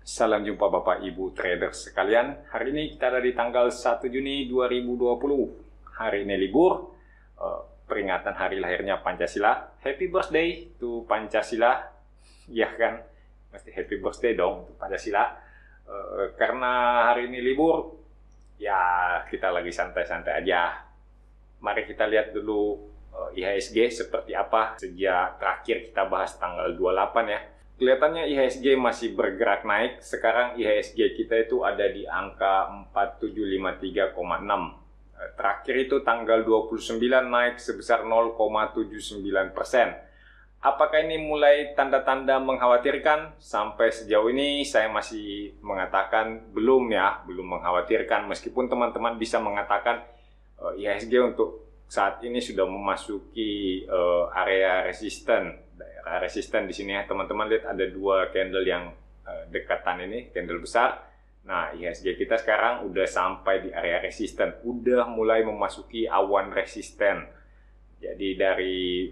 Salam jumpa Bapak Ibu traders sekalian. Hari ini kita ada di tanggal 1 Juni 2020. Hari ini libur, peringatan hari lahirnya Pancasila. Happy birthday to Pancasila. Ya kan, mesti happy birthday dong untuk Pancasila. Karena hari ini libur, ya kita lagi santai-santai aja. Mari kita lihat dulu IHSG seperti apa sejak terakhir kita bahas tanggal 28 ya. Kelihatannya IHSG masih bergerak naik. Sekarang IHSG kita itu ada di angka 4753,6. Terakhir itu tanggal 29 naik sebesar 0,79%. Apakah ini mulai tanda-tanda mengkhawatirkan? Sampai sejauh ini saya masih mengatakan belum ya, belum mengkhawatirkan. Meskipun teman-teman bisa mengatakan IHSG untuk saat ini sudah memasuki area resisten. Daerah resisten di sini ya, teman-teman lihat ada dua candle yang dekatan ini, candle besar. Nah, IHSG kita sekarang udah sampai di area resisten, udah mulai memasuki awan resisten. Jadi dari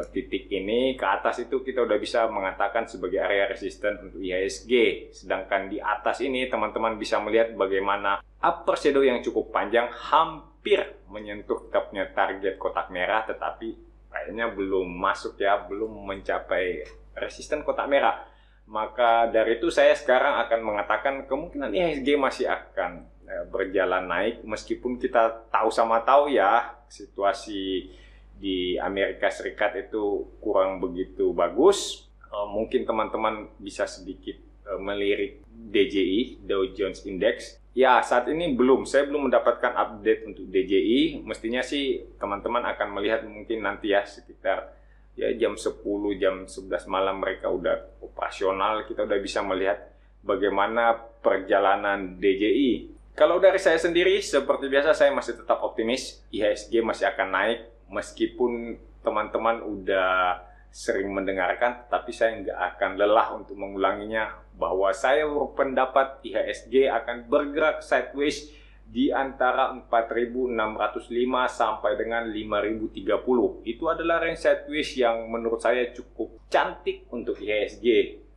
titik ini ke atas itu kita udah bisa mengatakan sebagai area resisten untuk IHSG. Sedangkan di atas ini teman-teman bisa melihat bagaimana upper shadow yang cukup panjang hampir menyentuh kita punya target kotak merah, tetapi kayaknya belum masuk ya, belum mencapai resisten kotak merah. Maka dari itu saya sekarang akan mengatakan kemungkinan IHSG masih akan berjalan naik, meskipun kita tahu sama tahu ya situasi di Amerika Serikat itu kurang begitu bagus. Mungkin teman-teman bisa sedikit melirik DJI, Dow Jones Index. Ya, saat ini saya belum mendapatkan update untuk DJI. Mestinya sih teman-teman akan melihat mungkin nanti ya sekitar ya jam 10, jam 11 malam mereka udah operasional. Kita udah bisa melihat bagaimana perjalanan DJI. Kalau dari saya sendiri, seperti biasa saya masih tetap optimis. IHSG masih akan naik meskipun teman-teman udah sering mendengarkan, tapi saya nggak akan lelah untuk mengulanginya bahwa saya berpendapat IHSG akan bergerak sideways di antara 4.605 sampai dengan 5.030. Itu adalah range sideways yang menurut saya cukup cantik untuk IHSG,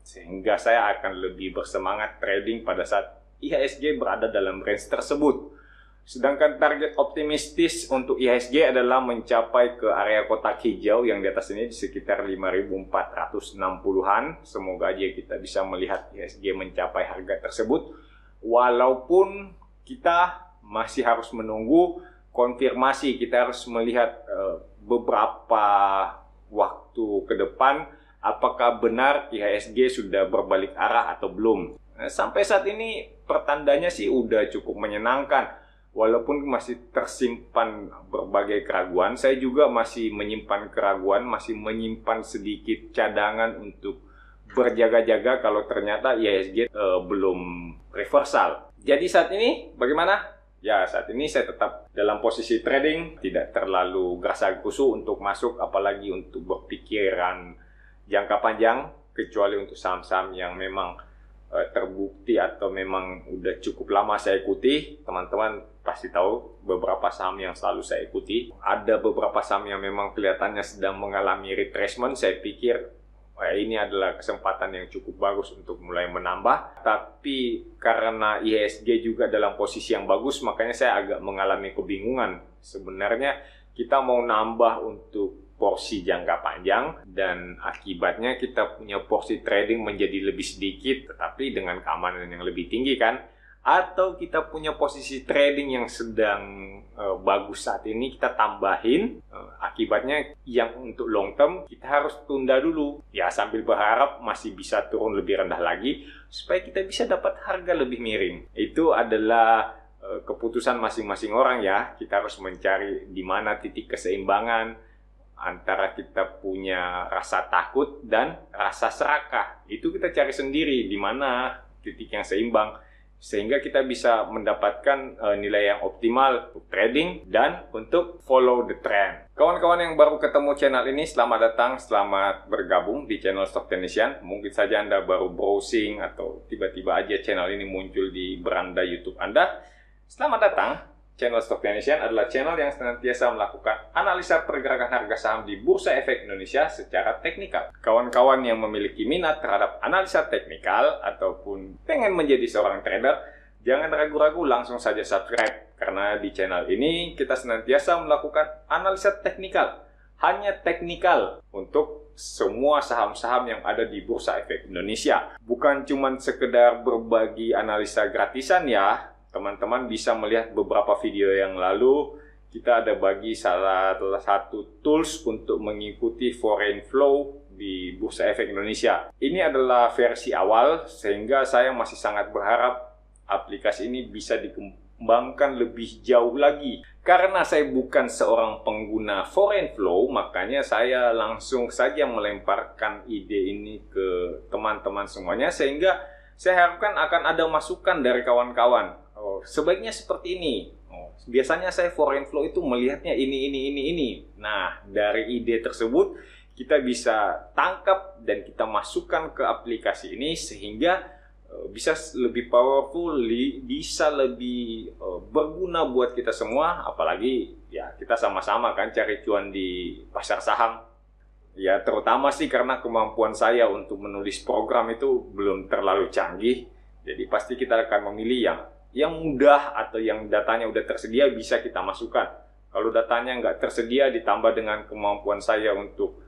sehingga saya akan lebih bersemangat trading pada saat IHSG berada dalam range tersebut. Sedangkan target optimistis untuk IHSG adalah mencapai ke area kotak hijau yang di atas ini di sekitar 5.460-an. Semoga aja kita bisa melihat IHSG mencapai harga tersebut. Walaupun kita masih harus menunggu konfirmasi, kita harus melihat beberapa waktu ke depan apakah benar IHSG sudah berbalik arah atau belum. Sampai saat ini pertandanya sih udah cukup menyenangkan. Walaupun masih tersimpan berbagai keraguan, saya juga masih menyimpan keraguan, masih menyimpan sedikit cadangan untuk berjaga-jaga kalau ternyata IHSG belum reversal. Jadi saat ini bagaimana? Ya, saat ini saya tetap dalam posisi trading, tidak terlalu gerasa-gerusu untuk masuk, apalagi untuk berpikiran jangka panjang, kecuali untuk saham-saham yang memang terbukti atau memang udah cukup lama saya ikuti. Teman-teman pasti tahu beberapa saham yang selalu saya ikuti. Ada beberapa saham yang memang kelihatannya sedang mengalami retracement. Saya pikir ini adalah kesempatan yang cukup bagus untuk mulai menambah. Tapi karena IHSG juga dalam posisi yang bagus, makanya saya agak mengalami kebingungan. Sebenarnya kita mau nambah untuk porsi jangka panjang, dan akibatnya kita punya porsi trading menjadi lebih sedikit tetapi dengan keamanan yang lebih tinggi kan, atau kita punya posisi trading yang sedang bagus saat ini kita tambahin, akibatnya yang untuk long term kita harus tunda dulu ya, sambil berharap masih bisa turun lebih rendah lagi supaya kita bisa dapat harga lebih miring. Itu adalah keputusan masing-masing orang ya. Kita harus mencari di mana titik keseimbangan antara kita punya rasa takut dan rasa serakah. Itu kita cari sendiri di mana titik yang seimbang, sehingga kita bisa mendapatkan nilai yang optimal untuk trading dan untuk follow the trend. Kawan-kawan yang baru ketemu channel ini, selamat datang, selamat bergabung di channel Stock Technician. Mungkin saja Anda baru browsing atau tiba-tiba aja channel ini muncul di beranda YouTube Anda. Selamat datang. Channel Stock Technician adalah channel yang senantiasa melakukan analisa pergerakan harga saham di Bursa Efek Indonesia secara teknikal. Kawan-kawan yang memiliki minat terhadap analisa teknikal ataupun pengen menjadi seorang trader, jangan ragu-ragu, langsung saja subscribe. Karena di channel ini kita senantiasa melakukan analisa teknikal, hanya teknikal untuk semua saham-saham yang ada di Bursa Efek Indonesia. Bukan cuma sekedar berbagi analisa gratisan ya. Teman-teman bisa melihat beberapa video yang lalu, kita ada bagi salah satu tools untuk mengikuti foreign flow di Bursa Efek Indonesia. Ini adalah versi awal, sehingga saya masih sangat berharap aplikasi ini bisa dikembangkan lebih jauh lagi. Karena saya bukan seorang pengguna foreign flow, makanya saya langsung saja melemparkan ide ini ke teman-teman semuanya, sehingga saya harapkan akan ada masukan dari kawan-kawan. Sebaiknya seperti ini. Biasanya saya foreign flow itu melihatnya ini. Nah, dari ide tersebut kita bisa tangkap dan kita masukkan ke aplikasi ini sehingga bisa lebih powerful, bisa lebih berguna buat kita semua. Apalagi ya kita sama-sama kan cari cuan di pasar saham. Ya terutama sih karena kemampuan saya untuk menulis program itu belum terlalu canggih. Jadi pasti kita akan memilih yang mudah atau yang datanya udah tersedia bisa kita masukkan. Kalau datanya nggak tersedia ditambah dengan kemampuan saya untuk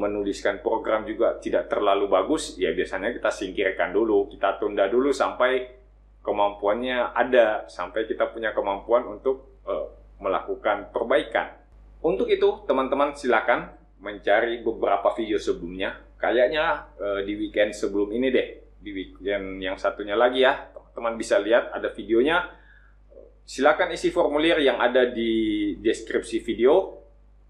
menuliskan program juga tidak terlalu bagus, ya biasanya kita singkirkan dulu, kita tunda dulu sampai kemampuannya ada, sampai kita punya kemampuan untuk melakukan perbaikan. Untuk itu teman-teman silakan mencari beberapa video sebelumnya. Kayaknya di weekend sebelum ini deh, di weekend yang satunya lagi ya, teman bisa lihat ada videonya. Silakan isi formulir yang ada di deskripsi video.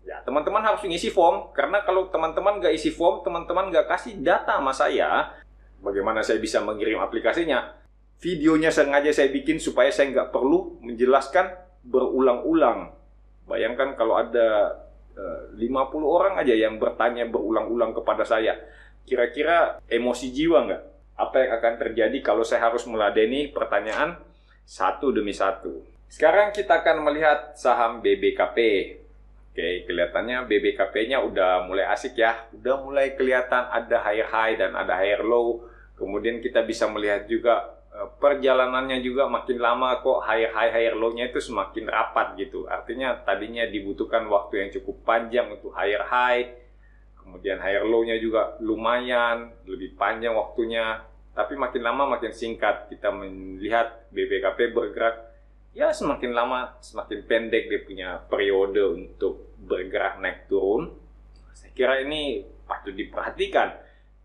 Ya, teman-teman harus ngisi form, karena kalau teman-teman nggak isi form, teman-teman nggak kasih data sama saya, bagaimana saya bisa mengirim aplikasinya? Videonya sengaja saya bikin supaya saya nggak perlu menjelaskan berulang-ulang. Bayangkan kalau ada 50 orang aja yang bertanya berulang-ulang kepada saya, kira-kira emosi jiwa nggak? Apa yang akan terjadi kalau saya harus meladeni pertanyaan satu demi satu? Sekarang kita akan melihat saham BBKP. Oke, kelihatannya BBKP-nya udah mulai asik ya. Udah mulai kelihatan ada higher high dan ada higher low. Kemudian kita bisa melihat juga perjalanannya juga makin lama kok higher high, higher low-nya itu semakin rapat gitu. Artinya tadinya dibutuhkan waktu yang cukup panjang untuk higher high. Kemudian higher low-nya juga lumayan, lebih panjang waktunya. Tapi makin lama makin singkat. Kita melihat BBKP bergerak, ya semakin lama semakin pendek dia punya periode untuk bergerak naik turun. Saya kira ini patut diperhatikan.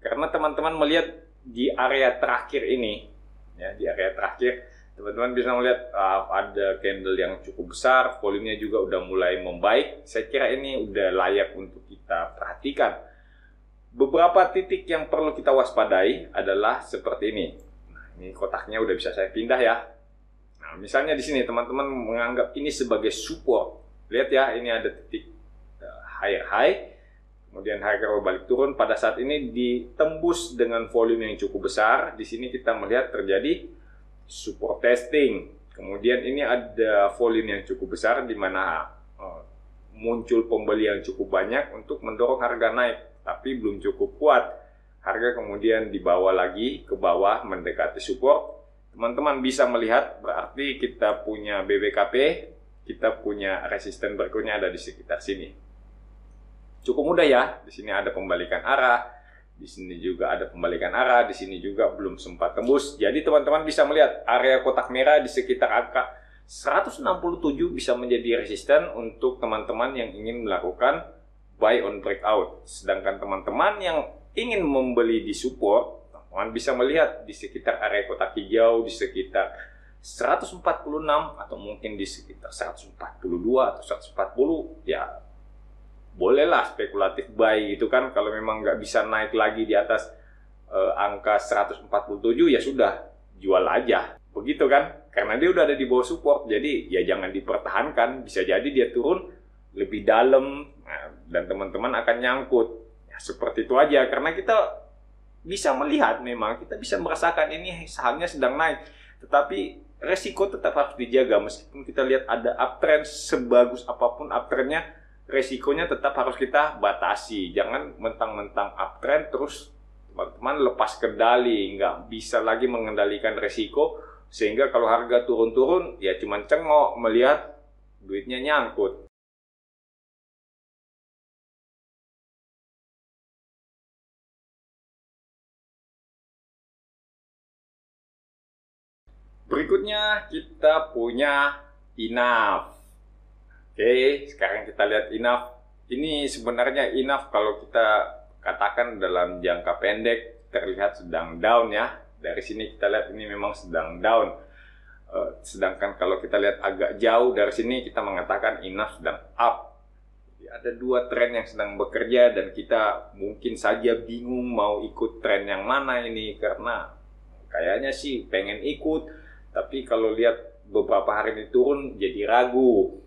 Karena teman-teman melihat di area terakhir ini, ya di area terakhir, teman-teman bisa melihat ada candle yang cukup besar, volumenya juga udah mulai membaik. Saya kira ini udah layak untuk kita perhatikan. Beberapa titik yang perlu kita waspadai adalah seperti ini. Nah, ini kotaknya udah bisa saya pindah ya. Nah, misalnya di sini teman-teman menganggap ini sebagai support. Lihat ya, ini ada titik higher high, kemudian harga balik turun. Pada saat ini ditembus dengan volume yang cukup besar. Di sini kita melihat terjadi support testing. Kemudian ini ada volume yang cukup besar di mana muncul pembeli yang cukup banyak untuk mendorong harga naik, tapi belum cukup kuat. Harga kemudian dibawa lagi ke bawah mendekati support. Teman-teman bisa melihat berarti kita punya BBKP, kita punya resisten berikutnya ada di sekitar sini. Cukup mudah ya. Di sini ada pembalikan arah, di sini juga ada pembalikan arah, di sini juga belum sempat tembus. Jadi teman-teman bisa melihat area kotak merah di sekitar angka 167 bisa menjadi resisten untuk teman-teman yang ingin melakukan buy on breakout. Sedangkan teman-teman yang ingin membeli di support, teman bisa melihat di sekitar area kotak hijau, di sekitar 146 atau mungkin di sekitar 142 atau 140, ya bolehlah spekulatif buy gitu kan. Kalau memang nggak bisa naik lagi di atas angka 147, ya sudah, jual aja. Begitu kan? Karena dia udah ada di bawah support, jadi ya jangan dipertahankan. Bisa jadi dia turun lebih dalam, dan teman-teman akan nyangkut. Ya, seperti itu aja, karena kita bisa melihat memang, kita bisa merasakan ini sahamnya sedang naik. Tetapi resiko tetap harus dijaga. Meskipun kita lihat ada uptrend, sebagus apapun uptrendnya, resikonya tetap harus kita batasi. Jangan mentang-mentang uptrend terus teman-teman lepas kendali, nggak bisa lagi mengendalikan resiko, sehingga kalau harga turun-turun ya cuman cengok melihat duitnya nyangkut. Berikutnya kita punya enough. Oke, sekarang kita lihat enough. Ini sebenarnya enough kalau kita katakan dalam jangka pendek terlihat sedang down ya. Dari sini kita lihat ini memang sedang down. Sedangkan kalau kita lihat agak jauh dari sini kita mengatakan enough sedang up. Ada dua tren yang sedang bekerja dan kita mungkin saja bingung mau ikut tren yang mana ini, karena kayaknya sih pengen ikut, tapi kalau lihat beberapa hari ini turun jadi ragu.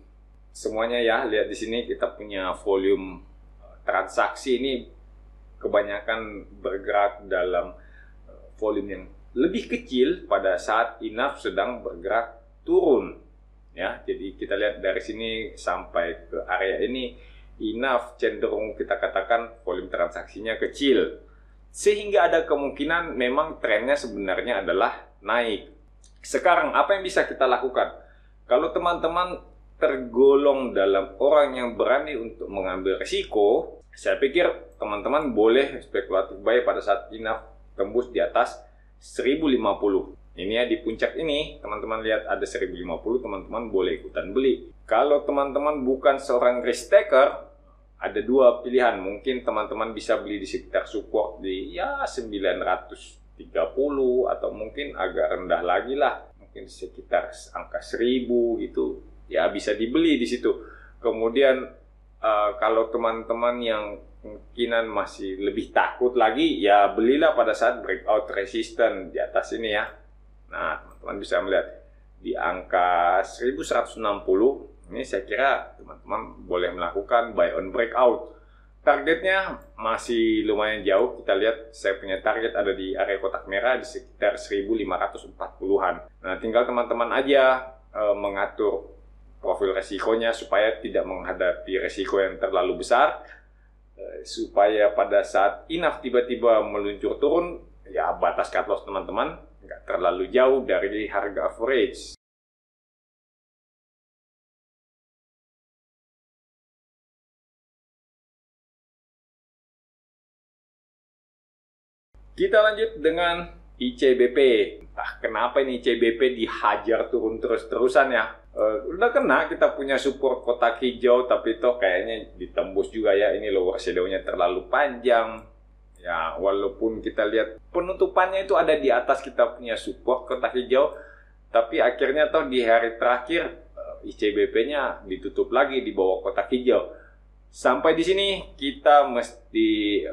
Semuanya ya, lihat di sini kita punya volume transaksi ini kebanyakan bergerak dalam volume yang lebih kecil pada saat enough sedang bergerak turun. Ya, jadi kita lihat dari sini sampai ke area ini enough cenderung kita katakan volume transaksinya kecil. Sehingga ada kemungkinan memang trennya sebenarnya adalah naik. Sekarang apa yang bisa kita lakukan? Kalau teman-teman tergolong dalam orang yang berani untuk mengambil risiko, saya pikir teman-teman boleh spekulatif buy pada saat enough tembus di atas 1050. Ini ya, di puncak ini teman-teman lihat ada 1050, teman-teman boleh ikutan beli. Kalau teman-teman bukan seorang risk taker, ada dua pilihan. Mungkin teman-teman bisa beli di sekitar support di ya 930 atau mungkin agak rendah lagi lah, mungkin sekitar angka 1000 gitu. Ya bisa dibeli di situ. Kemudian kalau teman-teman yang kemungkinan masih lebih takut lagi, ya belilah pada saat breakout resistance di atas ini ya. Nah, teman-teman bisa melihat di angka 1160. Ini saya kira teman-teman boleh melakukan buy on breakout. Targetnya masih lumayan jauh. Kita lihat saya punya target ada di area kotak merah di sekitar 1540-an. Nah, tinggal teman-teman aja mengatur profil resikonya supaya tidak menghadapi resiko yang terlalu besar, supaya pada saat enough tiba-tiba meluncur turun, ya batas cut loss teman-teman nggak terlalu jauh dari harga average. Kita lanjut dengan ICBP. Entah kenapa ini ICBP dihajar turun terus-terusan ya. Udah kena kita punya support kotak hijau, tapi toh kayaknya ditembus juga ya. Ini lower shadow-nya terlalu panjang. Ya, walaupun kita lihat penutupannya itu ada di atas kita punya support kotak hijau, tapi akhirnya toh di hari terakhir ICBP-nya ditutup lagi di bawah kotak hijau. Sampai di sini kita mesti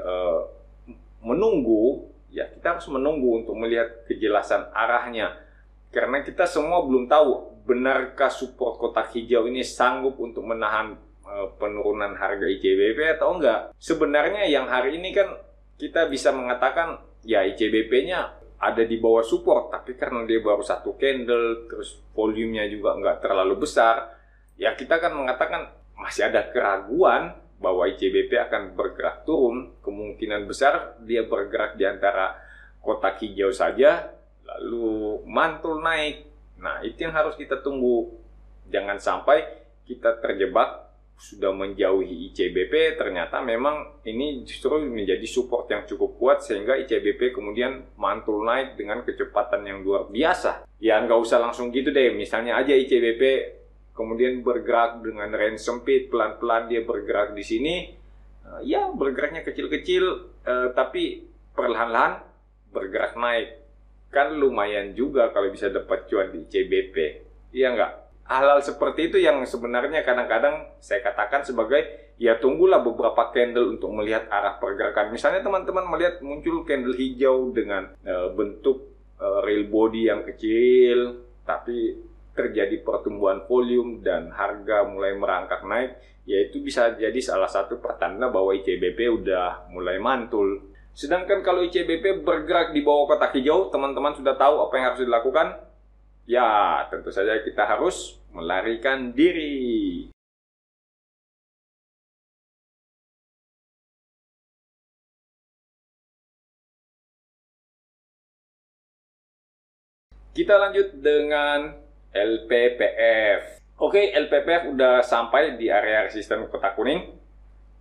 menunggu, ya kita harus menunggu untuk melihat kejelasan arahnya, karena kita semua belum tahu benarkah support kotak hijau ini sanggup untuk menahan penurunan harga ICBP atau enggak. Sebenarnya yang hari ini kan kita bisa mengatakan ya ICBP-nya ada di bawah support, tapi karena dia baru satu candle, terus volumenya juga enggak terlalu besar, ya kita kan mengatakan masih ada keraguan bahwa ICBP akan bergerak turun. Kemungkinan besar dia bergerak di antara kotak hijau saja, lalu mantul naik. Nah, itu yang harus kita tunggu. Jangan sampai kita terjebak sudah menjauhi ICBP, ternyata memang ini justru menjadi support yang cukup kuat, sehingga ICBP kemudian mantul naik dengan kecepatan yang luar biasa. Ya, nggak usah langsung gitu deh. Misalnya aja ICBP kemudian bergerak dengan range sempit, pelan-pelan dia bergerak di sini, ya bergeraknya kecil-kecil, tapi perlahan-lahan bergerak naik. Kan lumayan juga kalau bisa dapat cuan di ICBP, iya nggak? Hal-hal seperti itu yang sebenarnya kadang-kadang saya katakan sebagai, ya tunggulah beberapa candle untuk melihat arah pergerakan. Misalnya teman-teman melihat muncul candle hijau dengan bentuk real body yang kecil, tapi terjadi pertumbuhan volume dan harga mulai merangkak naik, yaitu bisa jadi salah satu pertanda bahwa ICBP udah mulai mantul. Sedangkan kalau ICBP bergerak di bawah kotak hijau, teman-teman sudah tahu apa yang harus dilakukan. Ya, tentu saja kita harus melarikan diri. Kita lanjut dengan LPPF. Oke, LPPF udah sampai di area resisten kotak kuning.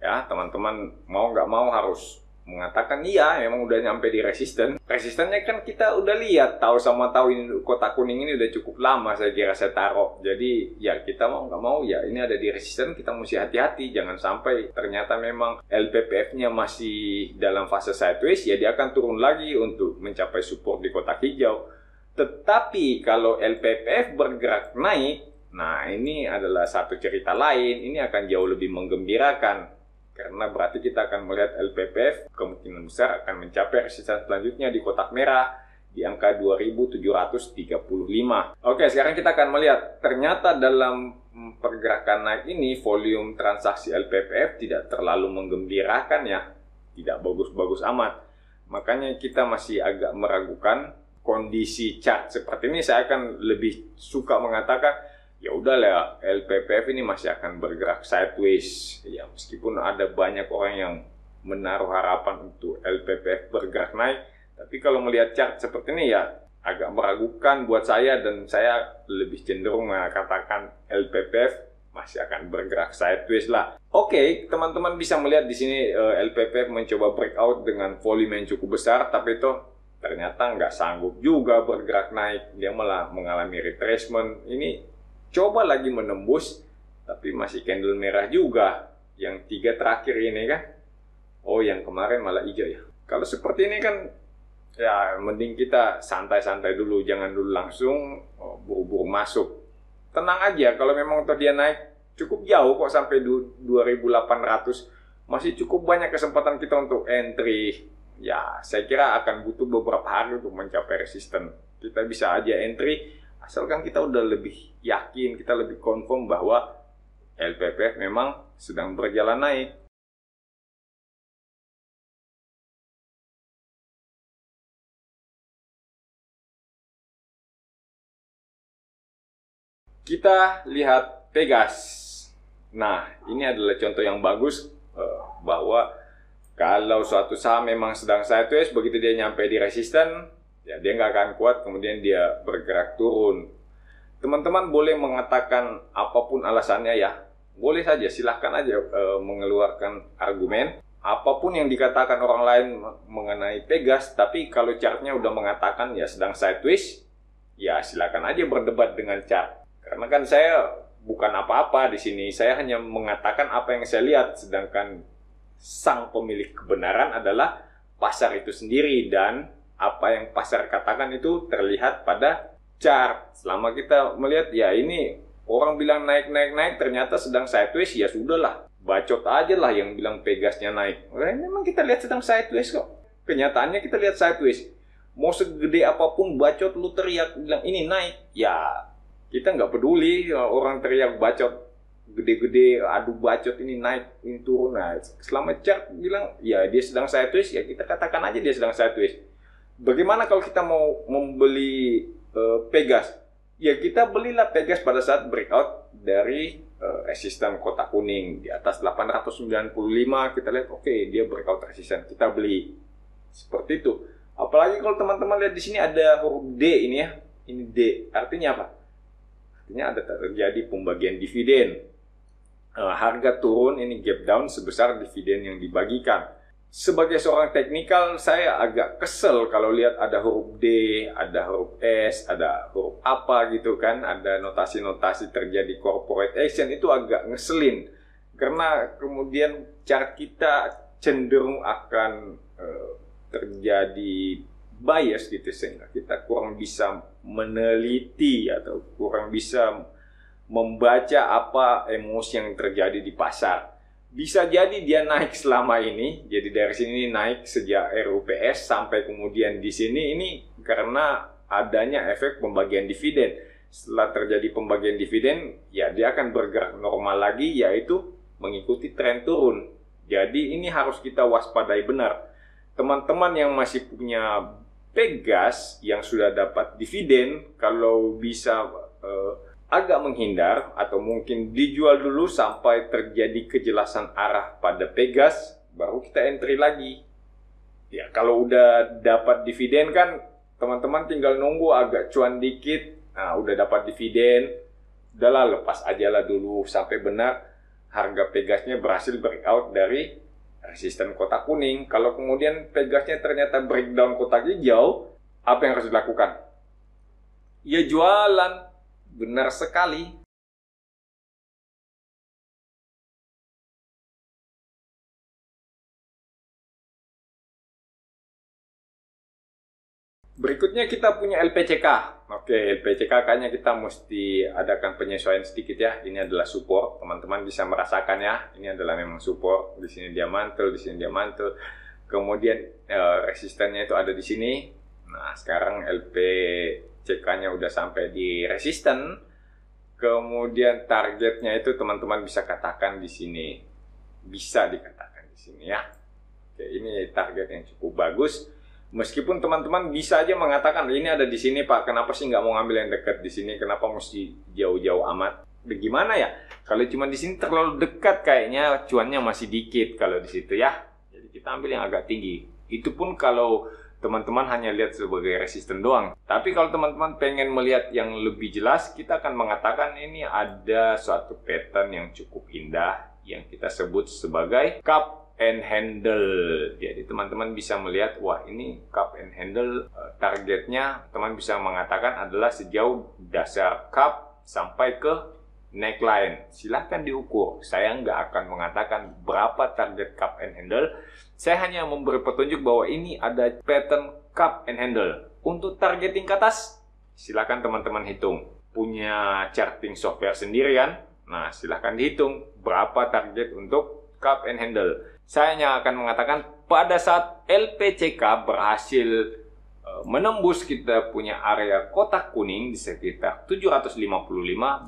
Ya, teman-teman mau nggak mau harus mengatakan iya, memang udah nyampe di resisten. Resistennya kan kita udah lihat, tahu ini kotak kuning ini udah cukup lama saya kira saya taruh. Jadi ya kita mau nggak mau ya ini ada di resisten, kita mesti hati-hati. Jangan sampai ternyata memang LPPF-nya masih dalam fase sideways, ya dia akan turun lagi untuk mencapai support di kotak hijau. Tetapi kalau LPPF bergerak naik, nah ini adalah satu cerita lain, ini akan jauh lebih menggembirakan. Karena berarti kita akan melihat LPPF kemungkinan besar akan mencapai resisten selanjutnya di kotak merah di angka 2735. Oke, sekarang kita akan melihat ternyata dalam pergerakan naik ini volume transaksi LPPF tidak terlalu menggembirakan ya. Tidak bagus-bagus amat. Makanya kita masih agak meragukan kondisi chart seperti ini. Saya akan lebih suka mengatakan ya udahlah, LPPF ini masih akan bergerak sideways. Ya, meskipun ada banyak orang yang menaruh harapan untuk LPPF bergerak naik, tapi kalau melihat chart seperti ini ya agak meragukan buat saya, dan saya lebih cenderung mengatakan LPPF masih akan bergerak sideways lah. Oke, teman-teman bisa melihat di sini LPPF mencoba breakout dengan volume yang cukup besar, tapi itu ternyata nggak sanggup juga bergerak naik. Dia malah mengalami retracement. Ini coba lagi menembus, tapi masih candle merah juga. Yang 3 terakhir ini kan. Oh, yang kemarin malah hijau ya. Kalau seperti ini kan, ya mending kita santai-santai dulu. Jangan dulu langsung buru-buru masuk. Tenang aja, kalau memang toh dia naik cukup jauh kok sampai 2800. Masih cukup banyak kesempatan kita untuk entry. Ya, saya kira akan butuh beberapa hari untuk mencapai resisten. Kita bisa aja entry, asalkan kita udah lebih yakin, kita lebih confirm bahwa LPPF memang sedang berjalan naik. Kita lihat Pegas. Nah, ini adalah contoh yang bagus bahwa kalau suatu saham memang sedang sideways, begitu dia nyampe di resisten, ya dia nggak akan kuat, kemudian dia bergerak turun. Teman-teman boleh mengatakan apapun alasannya ya, boleh saja, silahkan aja mengeluarkan argumen. Apapun yang dikatakan orang lain mengenai Pegas, tapi kalau chartnya udah mengatakan ya sedang sideways, ya silahkan aja berdebat dengan chart. Karena kan saya bukan apa-apa di sini, saya hanya mengatakan apa yang saya lihat, sedangkan sang pemilik kebenaran adalah pasar itu sendiri, dan apa yang pasar katakan itu terlihat pada chart. Selama kita melihat ya ini orang bilang naik, ternyata sedang sideways, ya sudahlah, bacot aja lah yang bilang Pegasnya naik. Memang kita lihat sedang sideways kok. Kenyataannya kita lihat sideways. Mau segede apapun bacot lu teriak bilang ini naik, ya kita nggak peduli orang teriak bacot gede-gede, aduh bacot ini naik, ini turun. Nah, selama chart bilang ya dia sedang sideways, ya kita katakan aja dia sedang sideways. Bagaimana kalau kita mau membeli Pegas? Ya kita belilah Pegas pada saat breakout dari resisten kotak kuning di atas 895. Kita lihat oke, dia breakout resisten, kita beli. Seperti itu. Apalagi kalau teman-teman lihat di sini ada huruf D ini ya. Ini D. Artinya apa? Artinya ada terjadi pembagian dividen. Harga turun, ini gap down sebesar dividen yang dibagikan. Sebagai seorang teknikal, saya agak kesel kalau lihat ada huruf D, ada huruf S, ada huruf apa gitu kan, ada notasi-notasi terjadi corporate action, itu agak ngeselin. Karena kemudian chart kita cenderung akan terjadi bias gitu, sehingga kita kurang bisa meneliti atau kurang bisa membaca apa emosi yang terjadi di pasar. Bisa jadi dia naik selama ini, jadi dari sini naik sejak RUPS sampai kemudian di sini, ini karena adanya efek pembagian dividen. Setelah terjadi pembagian dividen, ya dia akan bergerak normal lagi, yaitu mengikuti tren turun. Jadi ini harus kita waspadai benar. Teman-teman yang masih punya Pegas yang sudah dapat dividen kalau bisa agak menghindar atau mungkin dijual dulu sampai terjadi kejelasan arah pada Pegas, baru kita entry lagi. Ya, kalau udah dapat dividen kan teman-teman tinggal nunggu agak cuan dikit. Nah, udah dapat dividen, udahlah lepas aja lah dulu sampai benar harga Pegasnya berhasil breakout dari resisten kotak kuning. Kalau kemudian Pegasnya ternyata breakdown kotak hijau, apa yang harus dilakukan? Ya jualan. Benar sekali. Berikutnya kita punya LPCK. Oke, LPCK kayaknya kita mesti adakan penyesuaian sedikit ya. Ini adalah support, teman-teman bisa merasakan ya. Ini adalah memang support. Di sini dia mantul, di sini dia mantul. Kemudian resistennya itu ada di sini. Nah, sekarang LPCK-nya udah sampai di resisten. Kemudian targetnya itu teman-teman bisa katakan di sini. Bisa dikatakan di sini ya. Oke, ini target yang cukup bagus. Meskipun teman-teman bisa aja mengatakan ini ada di sini Pak, kenapa sih nggak mau ngambil yang dekat di sini? Kenapa mesti jauh-jauh amat? Bagaimana ya? Kalau cuma di sini terlalu dekat kayaknya cuannya masih dikit kalau di situ ya. Jadi kita ambil yang agak tinggi. Itu pun kalau teman-teman hanya lihat sebagai resisten doang. Tapi kalau teman-teman pengen melihat yang lebih jelas, kita akan mengatakan ini ada suatu pattern yang cukup indah yang kita sebut sebagai cup and handle. Jadi teman-teman bisa melihat, wah ini cup and handle, targetnya teman bisa mengatakan adalah sejauh dasar cup sampai ke neckline. Silahkan diukur. Saya nggak akan mengatakan berapa target cup and handle. Saya hanya memberi petunjuk bahwa ini ada pattern cup and handle. Untuk targeting ke atas, silahkan teman-teman hitung. Punya charting software sendiri kan? Nah, silahkan dihitung berapa target untuk cup and handle. Saya hanya akan mengatakan pada saat LPCK berhasil menembus kita punya area kotak kuning di sekitar 755,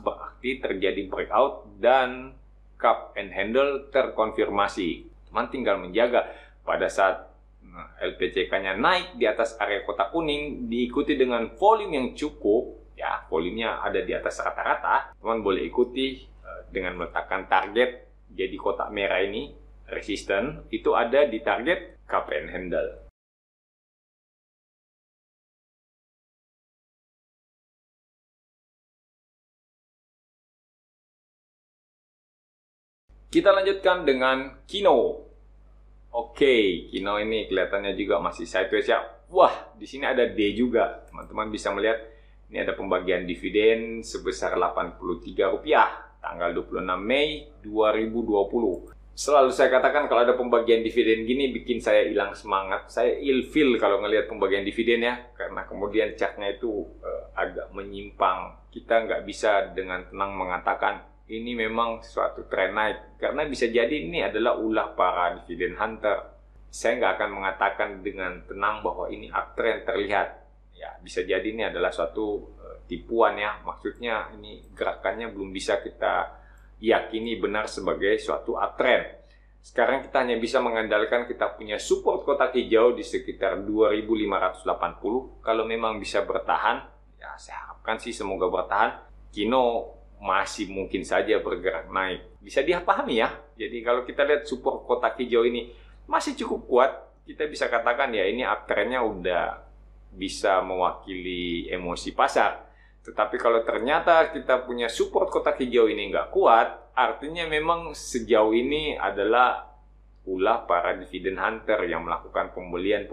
berarti terjadi breakout dan cup and handle terkonfirmasi. Teman tinggal menjaga pada saat LPCK-nya naik di atas area kotak kuning diikuti dengan volume yang cukup, ya volumenya ada di atas rata-rata. Teman boleh ikuti dengan meletakkan target. Jadi kotak merah ini resisten itu ada di target cup and handle. Kita lanjutkan dengan Kino. Oke, Kino ini kelihatannya juga masih sideways ya. Wah, di sini ada D juga. Teman-teman bisa melihat ini ada pembagian dividen sebesar Rp83 tanggal 26 Mei 2020. Selalu saya katakan kalau ada pembagian dividen gini bikin saya hilang semangat. Saya ilfil kalau ngelihat pembagian dividen ya. Karena kemudian chartnya itu agak menyimpang. Kita nggak bisa dengan tenang mengatakan ini memang suatu tren naik. Karena bisa jadi ini adalah ulah para dividen hunter. Saya nggak akan mengatakan dengan tenang bahwa ini uptrend terlihat. Ya, bisa jadi ini adalah suatu tipuan ya. Maksudnya ini gerakannya belum bisa kita yakini benar sebagai suatu uptrend. Sekarang kita hanya bisa mengandalkan kita punya support kotak hijau di sekitar 2580. Kalau memang bisa bertahan, ya saya harapkan sih semoga bertahan. Kino masih mungkin saja bergerak naik. Bisa dipahami ya. Jadi kalau kita lihat support kotak hijau ini masih cukup kuat, kita bisa katakan ya ini uptrendnya udah bisa mewakili emosi pasar. Tetapi kalau ternyata kita punya support kotak hijau ini nggak kuat, artinya memang sejauh ini adalah ulah para dividen hunter yang melakukan pembelian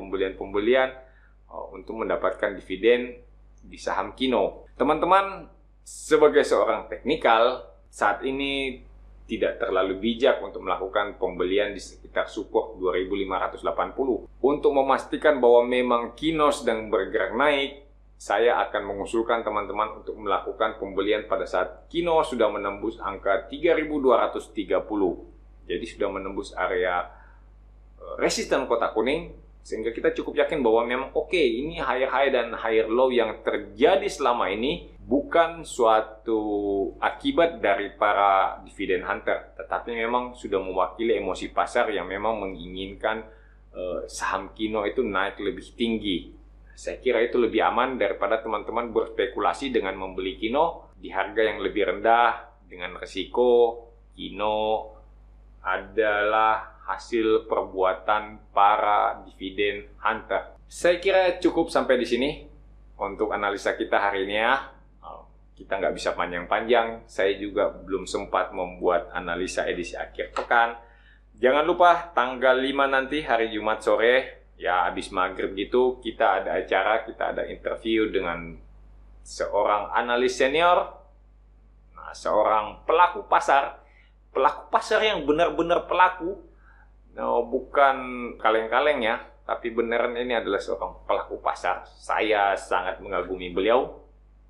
untuk mendapatkan dividen di saham Kino. Teman-teman, sebagai seorang teknikal, saat ini tidak terlalu bijak untuk melakukan pembelian di sekitar support 2580. Untuk memastikan bahwa memang Kino sedang bergerak naik, saya akan mengusulkan teman-teman untuk melakukan pembelian pada saat Kino sudah menembus angka 3230. Jadi sudah menembus area resisten kotak kuning, sehingga kita cukup yakin bahwa memang oke, ini higher high dan higher low yang terjadi selama ini bukan suatu akibat dari para dividen hunter, tetapi memang sudah mewakili emosi pasar yang memang menginginkan saham Kino itu naik lebih tinggi. Saya kira itu lebih aman daripada teman-teman berspekulasi dengan membeli Kino di harga yang lebih rendah dengan resiko Kino adalah hasil perbuatan para dividen hunter. Saya kira cukup sampai di sini untuk analisa kita hari ini ya. Kita nggak bisa panjang-panjang. Saya juga belum sempat membuat analisa edisi akhir pekan. Jangan lupa tanggal 5 nanti hari Jumat sore, ya habis maghrib gitu, kita ada acara, kita ada interview dengan seorang analis senior, seorang pelaku pasar yang benar-benar pelaku, bukan kaleng-kaleng ya, tapi beneran ini adalah seorang pelaku pasar. Saya sangat mengagumi beliau.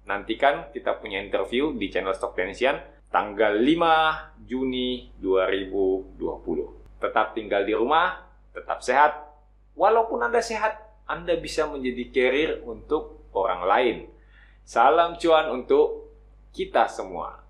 Nantikan kita punya interview di channel Stock Tension tanggal 5 Juni 2020. Tetap tinggal di rumah, tetap sehat. Walaupun Anda sehat, Anda bisa menjadi carrier untuk orang lain. Salam cuan untuk kita semua.